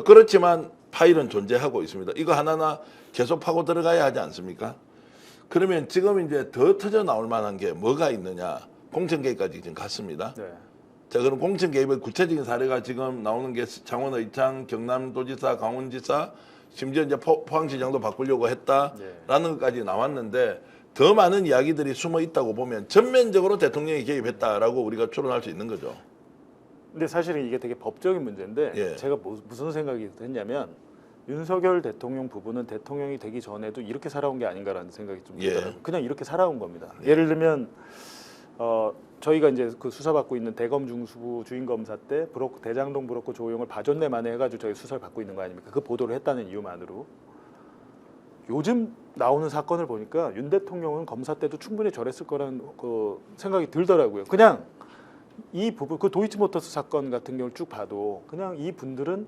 그렇지만 파일은 존재하고 있습니다. 이거 하나하나 계속 파고 들어가야 하지 않습니까? 그러면 지금 이제 더 터져 나올 만한 게 뭐가 있느냐? 공천 개입까지 지금 갔습니다. 네. 자, 그럼 공천 개입의 구체적인 사례가 지금 나오는 게 창원 의창, 경남도지사, 강원지사, 심지어 이제 포항시장도 바꾸려고 했다라는 것까지 나왔는데 더 많은 이야기들이 숨어 있다고 보면 전면적으로 대통령이 개입했다라고 우리가 추론할 수 있는 거죠. 근데 사실은 이게 되게 법적인 문제인데 예. 제가 무슨 생각이 했냐면 윤석열 대통령 부부는 대통령이 되기 전에도 이렇게 살아온 게 아닌가라는 생각이 좀 들더라고요. 그냥 이렇게 살아온 겁니다. 예를 들면 저희가 이제 그 수사받고 있는 대검 중수부 주인검사 때 대장동 브로커 조용을 봐줬네 만에 해가지고 저희 수사를 받고 있는 거 아닙니까? 그 보도를 했다는 이유만으로. 요즘 나오는 사건을 보니까 윤 대통령은 검사 때도 충분히 저랬을 거라는 그 생각이 들더라고요. 그냥 이 부분, 그 도이치모터스 사건 같은 경우를 쭉 봐도 그냥 이 분들은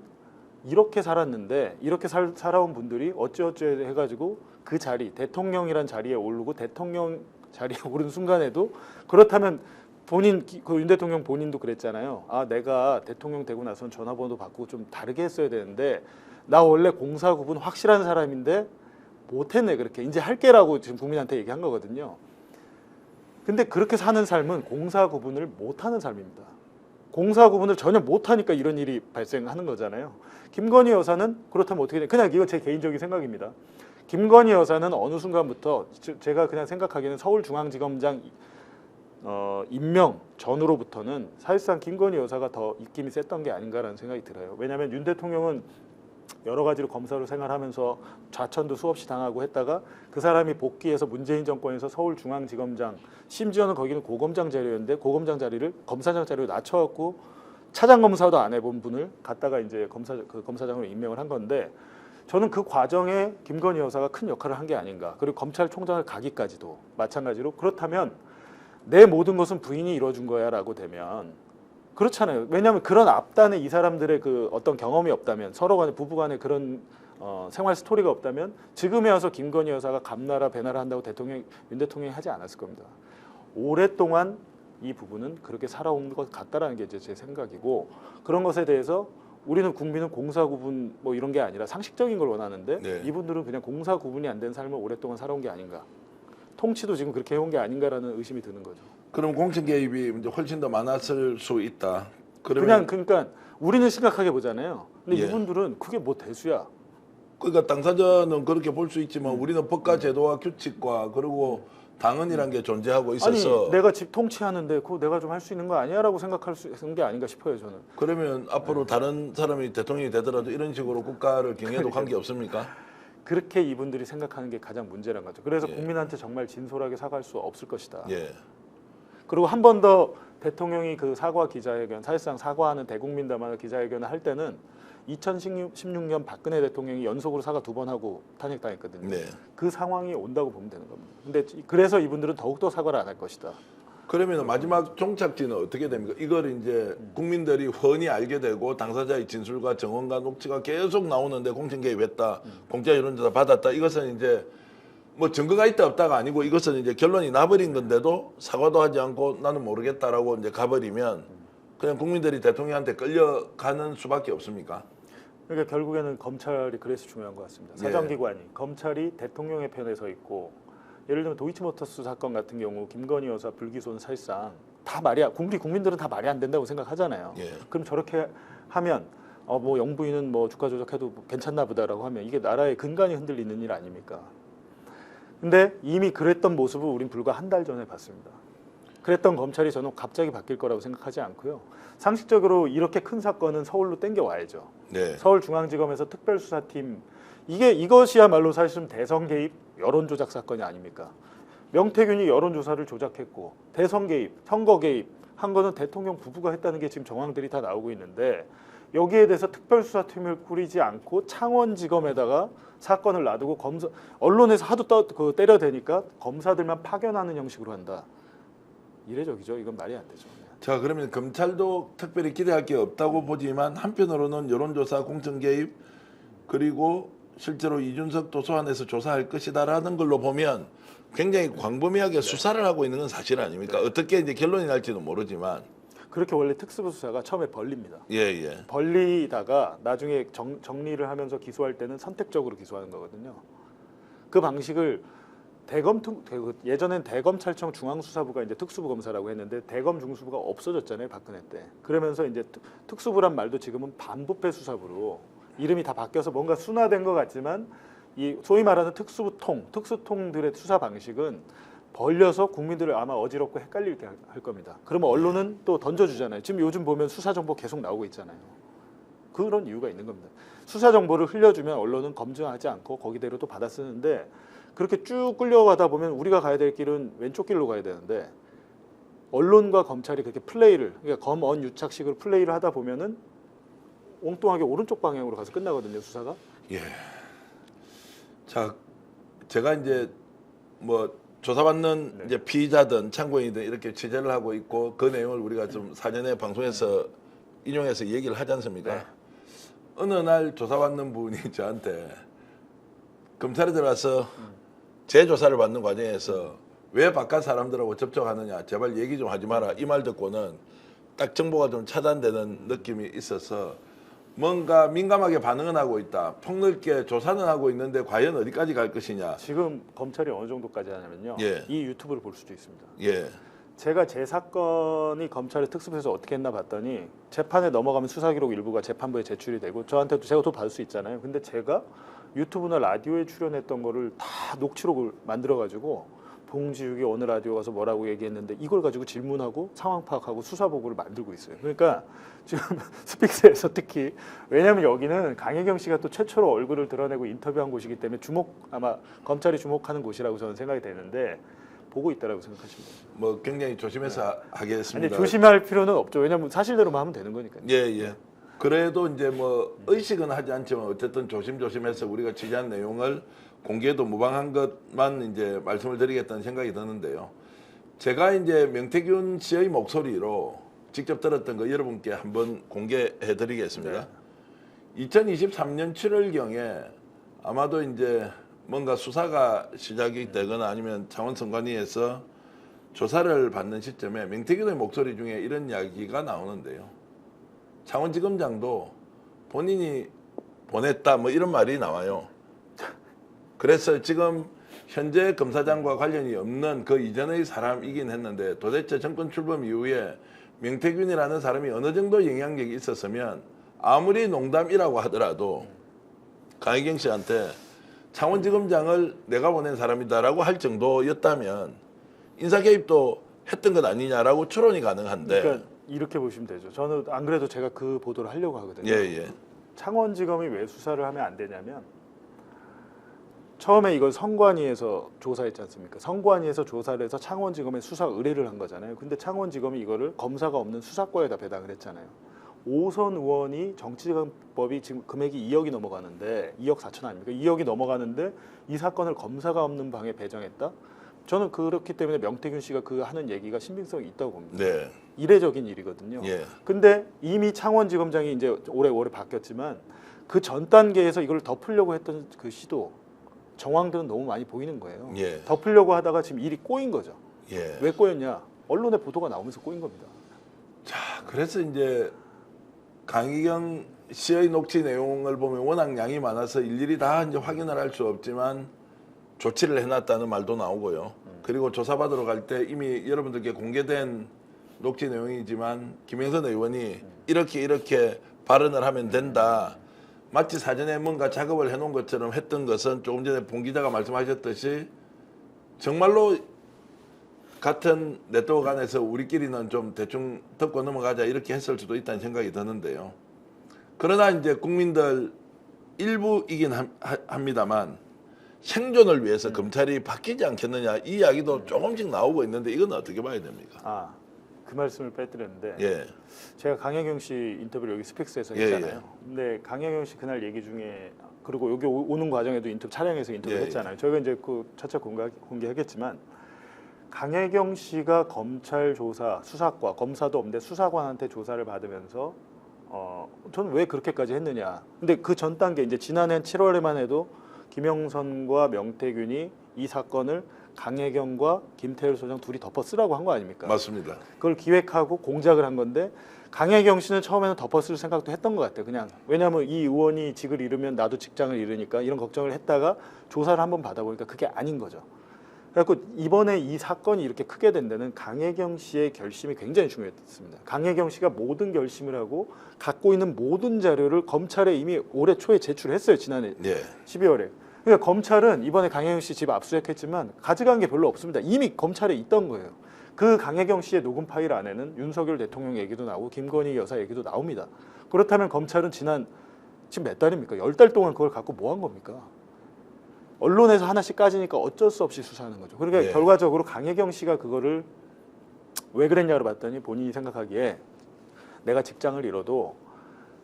이렇게 살았는데 이렇게 살아온 분들이 어찌어찌 해가지고 그 자리, 대통령이란 자리에 오르고 대통령 자리에 오른 순간에도 그렇다면 본인, 그 윤 대통령 본인도 그랬잖아요. 아, 내가 대통령 되고 나서는 전화번호도 바꾸고 좀 다르게 했어야 되는데 나 원래 공사 구분 확실한 사람인데 못했네 그렇게 이제 할게라고 지금 국민한테 얘기한 거거든요. 근데 그렇게 사는 삶은 공사 구분을 못하는 삶입니다. 공사 구분을 전혀 못하니까 이런 일이 발생하는 거잖아요. 김건희 여사는 그렇다면 어떻게 돼? 그냥 이거 제 개인적인 생각입니다. 김건희 여사는 어느 순간부터 제가 그냥 생각하기에는 서울중앙지검장 임명 전후로부터는 사실상 김건희 여사가 더 입김이 셌던 게 아닌가라는 생각이 들어요. 왜냐하면 윤 대통령은 여러 가지로 검사로 생활하면서 좌천도 수없이 당하고 했다가 그 사람이 복귀해서 문재인 정권에서 서울중앙지검장 심지어는 거기는 고검장 자리였는데 고검장 자리를 검사장 자리로 낮춰갖고 차장 검사도 안 해본 분을 갖다가 이제 검사장으로 임명을 한 건데 저는 그 과정에 김건희 여사가 큰 역할을 한 게 아닌가. 그리고 검찰총장을 가기까지도 마찬가지로 그렇다면 내 모든 것은 부인이 이뤄준 거야라고 되면 그렇잖아요. 왜냐하면 그런 앞단에 이 사람들의 그 어떤 경험이 없다면 서로 간에 부부간에 그런 생활 스토리가 없다면 지금에 와서 김건희 여사가 감나라 배나라 한다고 윤 대통령이 하지 않았을 겁니다. 오랫동안 이 부부는 그렇게 살아온 것 같다라는 게 이제 제 생각이고 그런 것에 대해서 우리는 국민은 공사 구분 뭐 이런 게 아니라 상식적인 걸 원하는데 네. 이분들은 그냥 공사 구분이 안 된 삶을 오랫동안 살아온 게 아닌가. 통치도 지금 그렇게 해온 게 아닌가라는 의심이 드는 거죠. 그럼 공천 개입이 이제 훨씬 더 많았을 수 있다. 그러면 그러니까 우리는 심각하게 보잖아요. 근데 예. 이분들은 그게 뭐 대수야. 그러니까 당사자는 그렇게 볼 수 있지만 우리는 법과 제도와 규칙과 그리고 당헌이란 게 존재하고 있어서 아니 내가 집 통치하는데 그거 내가 좀 할 수 있는 거 아니야라고 생각할 수 있는 게 아닌가 싶어요 저는. 그러면 앞으로 다른 사람이 대통령이 되더라도 이런 식으로 국가를 경영해도 관계 없습니까? 그렇게 이분들이 생각하는 게 가장 문제란 거죠. 그래서 예. 국민한테 정말 진솔하게 사과할 수 없을 것이다. 예. 그리고 한 번 더 대통령이 그 사과 기자회견, 사실상 사과하는 대국민담화 기자회견을 할 때는 2016년 박근혜 대통령이 연속으로 사과 2번 하고 탄핵당했거든요. 네. 그 상황이 온다고 보면 되는 겁니다. 근데 그래서 이분들은 더욱더 사과를 안 할 것이다. 그러면 마지막 종착지는 어떻게 됩니까? 이걸 이제 국민들이 훤히 알게 되고 당사자의 진술과 정언과 녹취가 계속 나오는데 공천 개입했다, 공짜 여론조사 받았다. 이것은 이제 뭐 증거가 있다 없다가 아니고 이것은 이제 결론이 나버린 건데도 사과도 하지 않고 나는 모르겠다라고 이제 가버리면 그냥 국민들이 대통령한테 끌려가는 수밖에 없습니까? 그러니까 결국에는 검찰이 그래서 중요한 것 같습니다. 사정기관이 검찰이 대통령의 편에 서 있고 예를 들면 도이치모터스 사건 같은 경우 김건희 여사 불기소는 사실상 다 국민들은 다 말이 안 된다고 생각하잖아요. 예. 그럼 저렇게 하면 뭐 영부인은 뭐 주가 조작해도 괜찮나 보다라고 하면 이게 나라의 근간이 흔들리는 일 아닙니까? 근데 이미 그랬던 모습을 우린 불과 한 달 전에 봤습니다. 그랬던 검찰이 저는 갑자기 바뀔 거라고 생각하지 않고요. 상식적으로 이렇게 큰 사건은 서울로 땡겨와야죠. 네. 서울중앙지검에서 특별수사팀 이것이야말로 사실은 대선 개입 여론조작 사건이 아닙니까? 명태균이 여론조사를 조작했고 대선 개입, 선거 개입 한 거는 대통령 부부가 했다는 게 지금 정황들이 다 나오고 있는데 여기에 대해서 특별수사팀을 꾸리지 않고 창원지검에다가 사건을 놔두고 언론에서 하도 때려대니까 검사들만 파견하는 형식으로 한다. 이례적이죠. 이건 말이 안 되죠. 자, 그러면 검찰도 특별히 기대할 게 없다고 보지만 한편으로는 여론조사 공천 개입 그리고 실제로 이준석도 소환해서 조사할 것이다라는 걸로 보면 굉장히 광범위하게 수사를 하고 있는 건 사실 아닙니까? 어떻게 이제 결론이 날지는 모르지만 그렇게 원래 특수부 수사가 처음에 벌립니다. 예, 예. 벌리다가 나중에 정리를 하면서 기소할 때는 선택적으로 기소하는 거거든요. 그 방식을 예전엔 대검찰청 중앙수사부가 이제 특수부 검사라고 했는데 대검 중수부가 없어졌잖아요, 박근혜 때. 그러면서 이제 특수부란 말도 지금은 반부패 수사부로 이름이 다 바뀌어서 뭔가 순화된 것 같지만 이 소위 말하는 특수통들의 수사 방식은 벌려서 국민들을 아마 어지럽고 헷갈리게 할 겁니다. 그러면 언론은 또 던져주잖아요. 지금 요즘 보면 수사 정보 계속 나오고 있잖아요. 그런 이유가 있는 겁니다. 수사 정보를 흘려주면 언론은 검증하지 않고 거기대로 또 받아 쓰는데 그렇게 쭉 끌려가다 보면 우리가 가야 될 길은 왼쪽 길로 가야 되는데 언론과 검찰이 그렇게 그러니까 검언 유착식으로 플레이를 하다 보면은 엉뚱하게 오른쪽 방향으로 가서 끝나거든요, 수사가. 예. 자, 제가 이제 뭐 조사받는 네. 이제 피의자든 참고인이든 이렇게 취재를 하고 있고 그 내용을 우리가 좀 사전에 방송에서 인용해서 얘기를 하지 않습니까? 네. 어느 날 조사받는 분이 저한테 검찰에 들어가서 재조사를 받는 과정에서 왜 바깥 사람들하고 접촉하느냐, 제발 얘기 좀 하지 마라, 이 말 듣고는 딱 정보가 좀 차단되는 느낌이 있어서 뭔가 민감하게 반응은 하고 있다, 폭넓게 조사는 하고 있는데 과연 어디까지 갈 것이냐. 지금 검찰이 어느 정도까지 하냐면요. 예. 이 유튜브를 볼 수도 있습니다. 예, 제가 제 사건이 검찰의 특수부에서 어떻게 했나 봤더니 재판에 넘어가면 수사 기록 일부가 재판부에 제출이 되고 저한테도 제가 또 받을 수 있잖아요. 근데 제가 유튜브나 라디오에 출연했던 거를 다 녹취록을 만들어 가지고 봉지욱이 어느 라디오 가서 뭐라고 얘기했는데 이걸 가지고 질문하고 상황 파악하고 수사 보고를 만들고 있어요. 그러니까 지금 스픽스에서 특히 왜냐하면 여기는 강혜경 씨가 또 최초로 얼굴을 드러내고 인터뷰한 곳이기 때문에 아마 검찰이 주목하는 곳이라고 저는 생각이 되는데 보고 있다라고 생각하시면 돼요. 뭐 굉장히 조심해서 하겠습니다. 아니 조심할 필요는 없죠. 왜냐하면 사실대로만 하면 되는 거니까요. 예, 예. 그래도 이제 뭐 의식은 하지 않지만 어쨌든 조심조심해서 우리가 취재한 내용을 공개도 무방한 것만 이제 말씀을 드리겠다는 생각이 드는데요. 제가 이제 명태균 씨의 목소리로 직접 들었던 거 여러분께 한번 공개해 드리겠습니다. 네. 2023년 7월경에 아마도 이제 뭔가 수사가 시작이 되거나 아니면 창원선관위에서 조사를 받는 시점에 명태균의 목소리 중에 이런 이야기가 나오는데요. 창원지검장도 본인이 보냈다 뭐 이런 말이 나와요. 그래서 지금 현재 검사장과 관련이 없는 그 이전의 사람이긴 했는데 도대체 정권 출범 이후에 명태균이라는 사람이 어느 정도 영향력이 있었으면 아무리 농담이라고 하더라도 강혜경 씨한테 창원지검장을 내가 보낸 사람이다라고 할 정도였다면 인사 개입도 했던 것 아니냐라고 추론이 가능한데. 그러니까 이렇게 보시면 되죠. 저는 안 그래도 제가 그 보도를 하려고 하거든요. 예, 예. 창원지검이 왜 수사를 하면 안 되냐면 처음에 이걸 선관위에서 조사했지 않습니까? 선관위에서 조사를 해서 창원지검에 수사 의뢰를 한 거잖아요. 근데 창원지검이 이거를 검사가 없는 수사과에다 배당을 했잖아요. 오선 의원이 정치자금법이 지금 금액이 2억이 넘어가는데 2억 4천 아닙니까? 2억이 넘어가는데 이 사건을 검사가 없는 방에 배정했다? 저는 그렇기 때문에 명태균 씨가 그 하는 얘기가 신빙성이 있다고 봅니다. 네. 이례적인 일이거든요. 예. 근데 이미 창원지검장이 이제 올해 바뀌었지만 그 전 단계에서 이걸 덮으려고 했던 그 시도 정황들은 너무 많이 보이는 거예요. 예. 덮으려고 하다가 지금 일이 꼬인 거죠. 예. 왜 꼬였냐? 언론에 보도가 나오면서 꼬인 겁니다. 자, 그래서 이제 강희경 씨의 녹취 내용을 보면 워낙 양이 많아서 일일이 다 이제 확인을 할 수 없지만 조치를 해놨다는 말도 나오고요. 그리고 조사받으러 갈 때 이미 여러분들께 공개된 녹취 내용이지만 김영선 의원이 이렇게 발언을 하면 된다. 마치 사전에 뭔가 작업을 해놓은 것처럼 했던 것은 조금 전에 봉 기자가 말씀하셨듯이 정말로 같은 네트워크 안에서 우리끼리는 좀 대충 덮고 넘어가자 이렇게 했을 수도 있다는 생각이 드는데요. 그러나 이제 국민들 일부이긴 합니다만 생존을 위해서 검찰이 바뀌지 않겠느냐 이 이야기도 조금씩 나오고 있는데 이건 어떻게 봐야 됩니까? 그 말씀을 빼드렸는데 예. 제가 강혜경 씨 인터뷰를 여기 스픽스에서 예, 했잖아요. 예. 근데 강혜경 씨 그날 얘기 중에 그리고 여기 오는 과정에도 촬영해서 인터뷰를 예, 했잖아요. 저희가 이제 그 차차 공개하겠지만 강혜경 씨가 검찰 조사 수사과 검사도 없는데 수사관한테 조사를 받으면서 저는 왜 그렇게까지 했느냐. 근데 그 전 단계 이제 지난해 7월에만 해도 김영선과 명태균이 이 사건을 강혜경과 김태열 소장 둘이 덮어 쓰라고 한 거 아닙니까? 맞습니다. 그걸 기획하고 공작을 한 건데 강혜경 씨는 처음에는 덮어쓸 생각도 했던 것 같아요. 그냥 왜냐하면 이 의원이 직을 잃으면 나도 직장을 잃으니까 이런 걱정을 했다가 조사를 한번 받아보니까 그게 아닌 거죠. 그래갖고 이번에 이 사건이 이렇게 크게 된 데는 강혜경 씨의 결심이 굉장히 중요했습니다. 강혜경 씨가 모든 결심을 하고 갖고 있는 모든 자료를 검찰에 이미 올해 초에 제출했어요. 지난해 예. 12월에. 그러니까 검찰은 이번에 강혜경 씨 집 압수수색했지만 가져간 게 별로 없습니다. 이미 검찰에 있던 거예요. 그 강혜경 씨의 녹음 파일 안에는 윤석열 대통령 얘기도 나오고 김건희 여사 얘기도 나옵니다. 그렇다면 검찰은 지금 몇 달입니까? 10달 동안 그걸 갖고 뭐 한 겁니까? 언론에서 하나씩 까지니까 어쩔 수 없이 수사하는 거죠. 그러니까 예. 결과적으로 강혜경 씨가 그거를 왜 그랬냐고 봤더니 본인이 생각하기에 내가 직장을 잃어도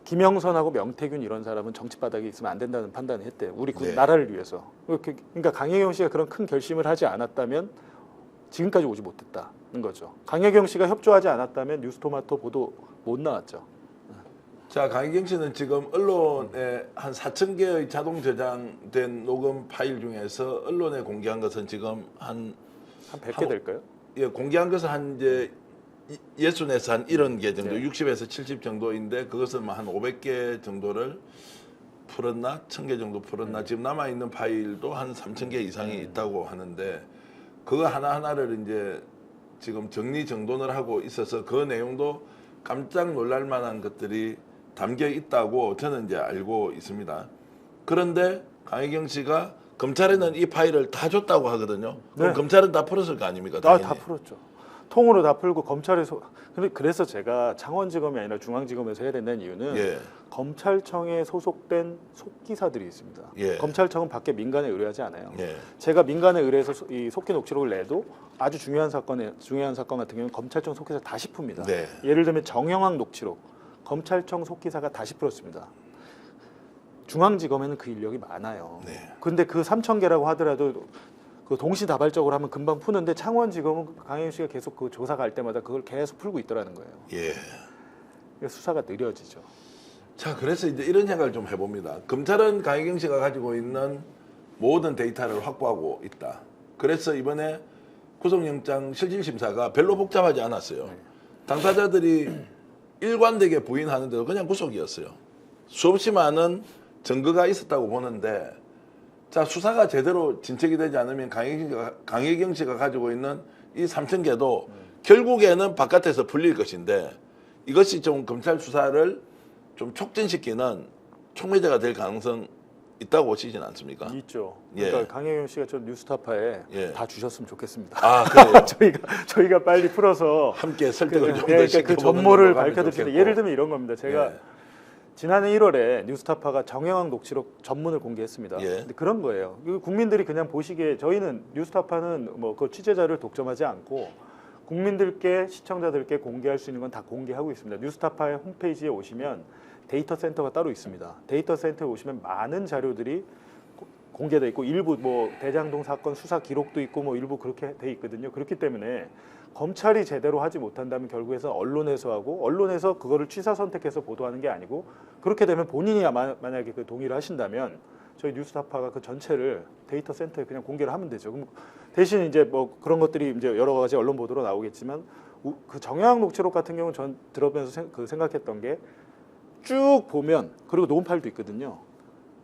김영선하고 명태균 이런 사람은 정치 바닥에 있으면 안 된다는 판단을 했대요. 우리 네. 나라를 위해서. 그러니까 강혜경 씨가 그런 큰 결심을 하지 않았다면 지금까지 오지 못했다는 거죠. 강혜경 씨가 협조하지 않았다면 뉴스토마토 보도 못 나왔죠. 자, 강혜경 씨는 지금 언론에 한 4,000개의 자동 저장된 녹음 파일 중에서 언론에 공개한 것은 지금 한 100개 될까요? 예, 공개한 것은 한 이제 60에서 한 70개 정도, 네. 60에서 70 정도인데 그것은 뭐 한 500개 정도를 풀었나? 1,000개 정도 풀었나? 지금 남아있는 파일도 한 3,000개 이상이 있다고 하는데 그거 하나하나를 이제 지금 정리정돈을 하고 있어서 그 내용도 깜짝 놀랄 만한 것들이 담겨 있다고 저는 이제 알고 있습니다. 그런데 강혜경 씨가 검찰에는 이 파일을 다 줬다고 하거든요. 그럼 네. 검찰은 다 풀었을 거 아닙니까? 당연히. 다 풀었죠. 통으로 다 풀고 검찰에서 그래서 제가 창원지검이 아니라 중앙지검에서 해야 된다는 이유는 예. 검찰청에 소속된 속기사들이 있습니다. 예. 검찰청은 밖에 민간에 의뢰하지 않아요. 예. 제가 민간에 의뢰해서 이 속기 녹취록을 내도 아주 중요한 사건 같은 경우는 검찰청 속기사 다시 풉니다. 네. 예를 들면 정영학 녹취록 검찰청 속기사가 다시 풀었습니다. 중앙지검에는 그 인력이 많아요. 네. 근데 그 3,000개라고 하더라도 그 동시다발적으로 하면 금방 푸는데 창원지검은 강혜경 씨가 계속 그 조사 갈 때마다 그걸 계속 풀고 있더라는 거예요. 예. 그러니까 수사가 느려지죠. 자, 그래서 이제 이런 생각을 좀 해봅니다. 검찰은 강혜경 씨가 가지고 있는 모든 데이터를 확보하고 있다. 그래서 이번에 구속영장 실질심사가 별로 복잡하지 않았어요. 당사자들이 일관되게 부인하는데도 그냥 구속이었어요. 수없이 많은 증거가 있었다고 보는데 자, 수사가 제대로 진척이 되지 않으면 강혜경 씨가 가지고 있는 이 3,000개도 결국에는 바깥에서 풀릴 것인데 이것이 좀 검찰 수사를 좀 촉진시키는 촉매제가 될 가능성 있다고 보시진 않습니까? 있죠. 예. 그러니까 강혜경 씨가 저 뉴스타파에 예. 다 주셨으면 좋겠습니다. 아, 그래요? 저희가 빨리 풀어서 함께 설득을 좀 더 그러니까 시켜보는 그 전모를 걸로 하면 밝혀드릴 때 좋겠고. 예를 들면 이런 겁니다. 제가 예. 지난해 1월에 뉴스타파가 정영학 녹취록 전문을 공개했습니다. 예. 근데 그런 거예요. 국민들이 그냥 보시기에 저희는 뉴스타파는 뭐 그 취재자를 독점하지 않고 국민들께 시청자들께 공개할 수 있는 건 다 공개하고 있습니다. 뉴스타파의 홈페이지에 오시면 데이터 센터가 따로 있습니다. 데이터 센터에 오시면 많은 자료들이 공개돼 있고 일부 뭐 대장동 사건 수사 기록도 있고 뭐 일부 그렇게 돼 있거든요. 그렇기 때문에 검찰이 제대로 하지 못한다면 결국에서 언론에서 하고 언론에서 그거를 취사 선택해서 보도하는 게 아니고 그렇게 되면 본인이 만약에 그 동의를 하신다면 저희 뉴스타파가 그 전체를 데이터 센터에 그냥 공개를 하면 되죠. 그럼 대신 이제 뭐 그런 것들이 이제 여러 가지 언론 보도로 나오겠지만 그 정영학 녹취록 같은 경우는 전 들어보면서 생각했던 게 쭉 보면 그리고 녹음 파일도 있거든요.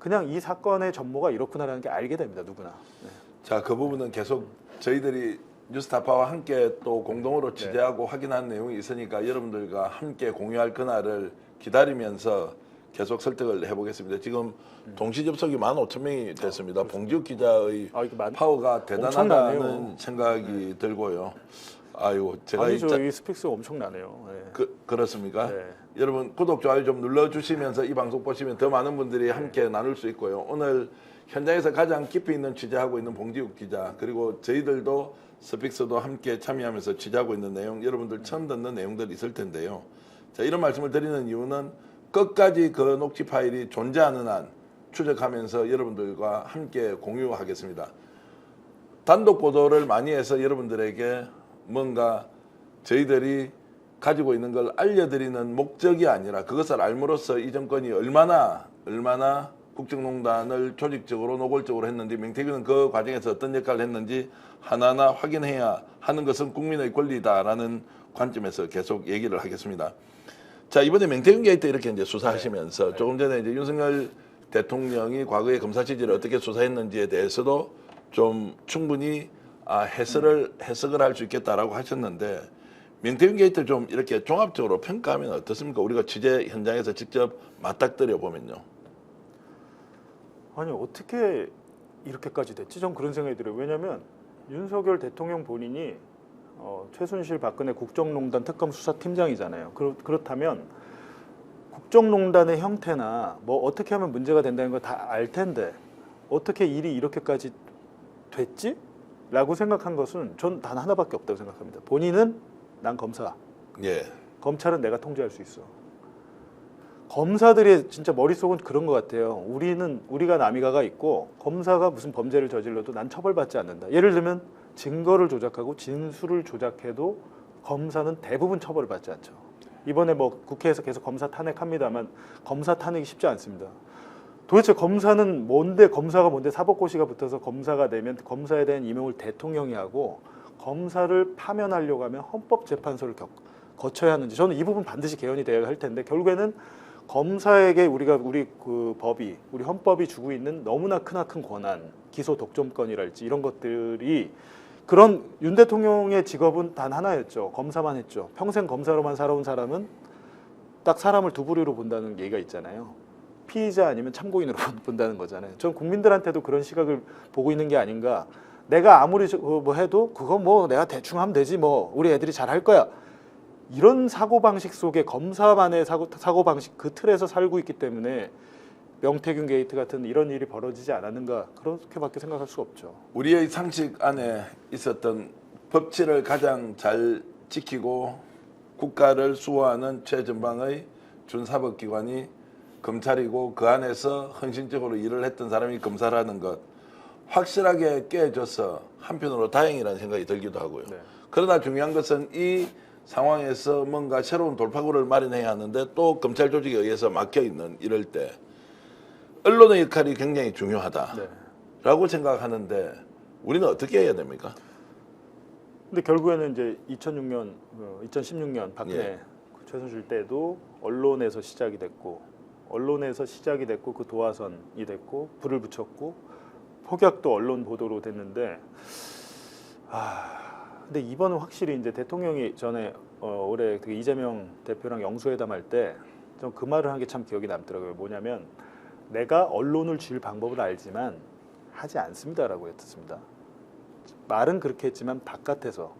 그냥 이 사건의 전모가 이렇구나라는 게 알게 됩니다. 누구나. 네. 자, 그 부분은 계속 저희들이 뉴스타파와 함께 또 공동으로 취재하고 확인한 내용이 있으니까 여러분들과 함께 공유할 그날을 기다리면서 계속 설득을 해보겠습니다. 지금 동시 접속이 15,000명이 됐습니다. 봉지욱 기자의 이거 파워가 대단하다는 엄청나네요. 생각이 들고요. 아이고, 제가 아니죠. 이 스픽스 엄청나네요. 네. 그렇습니까? 네. 여러분 구독, 좋아요 좀 눌러주시면서 이 방송 보시면 더 많은 분들이 함께 나눌 수 있고요. 오늘 현장에서 가장 깊이 있는 취재하고 있는 봉지욱 기자 그리고 저희들도 스픽스도 함께 참여하면서 취재하고 있는 내용 여러분들 처음 듣는 내용들이 있을 텐데요. 자, 이런 말씀을 드리는 이유는 끝까지 그 녹취 파일이 존재하는 한 추적하면서 여러분들과 함께 공유하겠습니다. 단독 보도를 많이 해서 여러분들에게 뭔가 저희들이 가지고 있는 걸 알려드리는 목적이 아니라 그것을 알므로써 이 정권이 얼마나 국정농단을 조직적으로 노골적으로 했는지 명태균은 그 과정에서 어떤 역할을 했는지 하나하나 확인해야 하는 것은 국민의 권리다라는 관점에서 계속 얘기를 하겠습니다. 자, 이번에 명태균 게이트 이렇게 이제 수사하시면서 조금 전에 이제 윤석열 대통령이 과거에 검사 지지를 어떻게 수사했는지에 대해서도 좀 충분히 해석을 할 수 있겠다라고 하셨는데, 명태균 게이트 좀 이렇게 종합적으로 평가하면 어떻습니까? 우리가 취재 현장에서 직접 맞닥뜨려 보면요. 아니 어떻게 이렇게까지 됐지? 전 그런 생각이 들어요. 왜냐하면 윤석열 대통령 본인이 최순실 박근혜 국정농단 특검 수사팀장이잖아요. 그렇다면 국정농단의 형태나 뭐 어떻게 하면 문제가 된다는 걸 다 알 텐데 어떻게 일이 이렇게까지 됐지? 라고 생각한 것은 전 단 하나밖에 없다고 생각합니다. 본인은 난 검사, 예. 검찰은 내가 통제할 수 있어. 검사들의 진짜 머릿속은 그런 것 같아요. 우리가 남이가가 있고 검사가 무슨 범죄를 저질러도 난 처벌받지 않는다. 예를 들면 증거를 조작하고 진술을 조작해도 검사는 대부분 처벌을 받지 않죠. 이번에 뭐 국회에서 계속 검사 탄핵합니다만 검사 탄핵이 쉽지 않습니다. 도대체 검사는 뭔데, 검사가 뭔데, 사법고시가 붙어서 검사가 되면 검사에 대한 임용을 대통령이 하고 검사를 파면하려고 하면 헌법재판소를 거쳐야 하는지, 저는 이 부분 반드시 개헌이 되어야 할 텐데 결국에는 검사에게 우리 헌법이 주고 있는 너무나 크나큰 권한, 기소 독점권이랄지 이런 것들이, 그런 윤 대통령의 직업은 단 하나였죠. 검사만 했죠. 평생 검사로만 살아온 사람은 딱 사람을 두 부류로 본다는 얘기가 있잖아요. 피의자 아니면 참고인으로 본다는 거잖아요. 전 국민들한테도 그런 시각을 보고 있는 게 아닌가. 내가 아무리 뭐 해도 그거 뭐 내가 대충 하면 되지, 뭐 우리 애들이 잘 할 거야, 이런 사고방식 속에 검사만의 사고방식 그 틀에서 살고 있기 때문에 명태균 게이트 같은 이런 일이 벌어지지 않았는가, 그렇게밖에 생각할 수 없죠. 우리의 상식 안에 있었던 법치를 가장 잘 지키고 국가를 수호하는 최전방의 준사법기관이 검찰이고 그 안에서 헌신적으로 일을 했던 사람이 검사라는 것, 확실하게 깨져서 한편으로 다행이라는 생각이 들기도 하고요. 네. 그러나 중요한 것은 이 상황에서 뭔가 새로운 돌파구를 마련해야 하는데 또 검찰 조직에 의해서 막혀있는 이럴 때 언론의 역할이 굉장히 중요하다라고 생각하는데 우리는 어떻게 해야 됩니까? 근데 결국에는 이제 2016년 박근혜 최순실 때도 언론에서 시작이 됐고 그 도화선이 됐고 불을 붙였고 폭약도 언론 보도로 됐는데, 근데 이번은 확실히 이제 대통령이 전에 올해 그 이재명 대표랑 영수회담할 때 좀 그 말을 한 게 참 기억이 남더라고요. 뭐냐면 내가 언론을 줄 방법을 알지만 하지 않습니다라고 했습니다. 말은 그렇게 했지만 바깥에서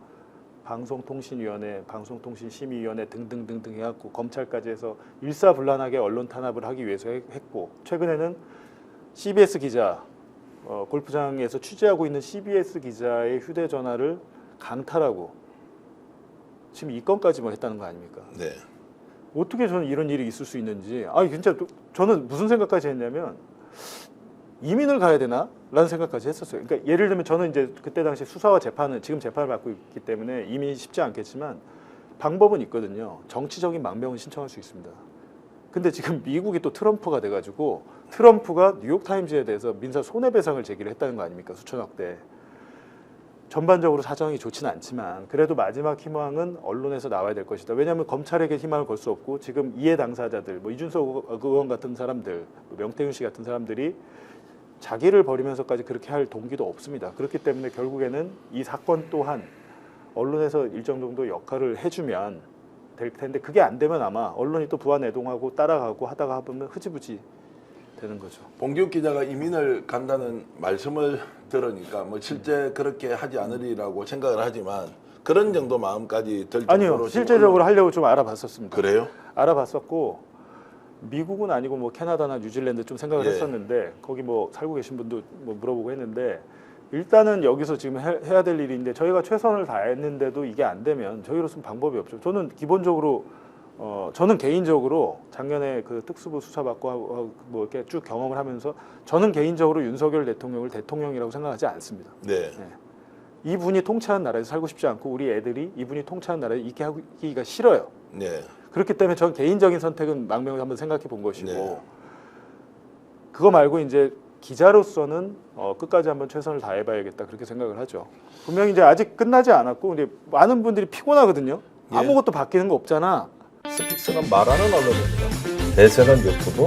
방송통신위원회, 방송통신심의위원회 등등등등 해갖고 검찰까지 해서 일사불란하게 언론 탄압을 하기 위해서 했고, 최근에는 CBS 기자, 골프장에서 취재하고 있는 CBS 기자의 휴대전화를 강탈하고 지금 이 건까지 뭐 했다는 거 아닙니까? 네. 어떻게 저는 이런 일이 있을 수 있는지, 진짜 저는 무슨 생각까지 했냐면 이민을 가야 되나? 라는 생각까지 했었어요. 그러니까 예를 들면 저는 이제 그때 당시 수사와 재판은, 지금 재판을 받고 있기 때문에 이민이 쉽지 않겠지만 방법은 있거든요. 정치적인 망명은 신청할 수 있습니다. 근데 지금 미국이 또 트럼프가 돼가지고 트럼프가 뉴욕타임즈에 대해서 민사 손해배상을 제기를 했다는 거 아닙니까? 수천억대. 전반적으로 사정이 좋지는 않지만 그래도 마지막 희망은 언론에서 나와야 될 것이다. 왜냐하면 검찰에게 희망을 걸 수 없고 지금 이해 당사자들, 뭐 이준석 의원 같은 사람들, 명태균 씨 같은 사람들이 자기를 버리면서까지 그렇게 할 동기도 없습니다. 그렇기 때문에 결국에는 이 사건 또한 언론에서 일정 정도 역할을 해주면 될 텐데, 그게 안 되면 아마 언론이 또 부안해동하고 따라가고 하다가 보면 흐지부지 되는 거죠. 봉기욱 기자가 이민을 간다는 말씀을 들으니까 뭐 실제 그렇게 하지 않으리라고 생각을 하지만 그런 정도 마음까지 들 정도로 아니요, 실제적으로 하려고 좀 알아봤었습니다. 그래요? 알아봤었고 미국은 아니고 뭐 캐나다나 뉴질랜드 좀 생각을 예. 했었는데 거기 뭐 살고 계신 분도 뭐 물어보고 했는데, 일단은 여기서 지금 해야 될 일인데 저희가 최선을 다했는데도 이게 안 되면 저희로서는 방법이 없죠. 저는 기본적으로 저는 개인적으로 작년에 그 특수부 수사받고 뭐 이렇게 쭉 경험을 하면서 저는 개인적으로 윤석열 대통령을 대통령이라고 생각하지 않습니다. 네. 이분이 통치하는 나라에서 살고 싶지 않고 우리 애들이 이분이 통치하는 나라에 있게 하기가 싫어요. 네. 그렇기 때문에 전 개인적인 선택은 망명을 한번 생각해 본 것이고, 네. 그거 말고 이제 기자로서는 끝까지 한번 최선을 다해봐야겠다 그렇게 생각을 하죠. 분명히 이제 아직 끝나지 않았고 이제 많은 분들이 피곤하거든요. 예. 아무것도 바뀌는 거 없잖아. 스픽스는 말하는 언론입니다. 대세는 유튜브,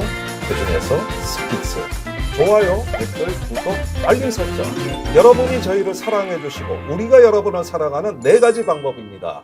그중에서 스픽스. 좋아요, 댓글, 구독, 알림 설정. 여러분이 저희를 사랑해 주시고 우리가 여러분을 사랑하는 4가지 방법입니다.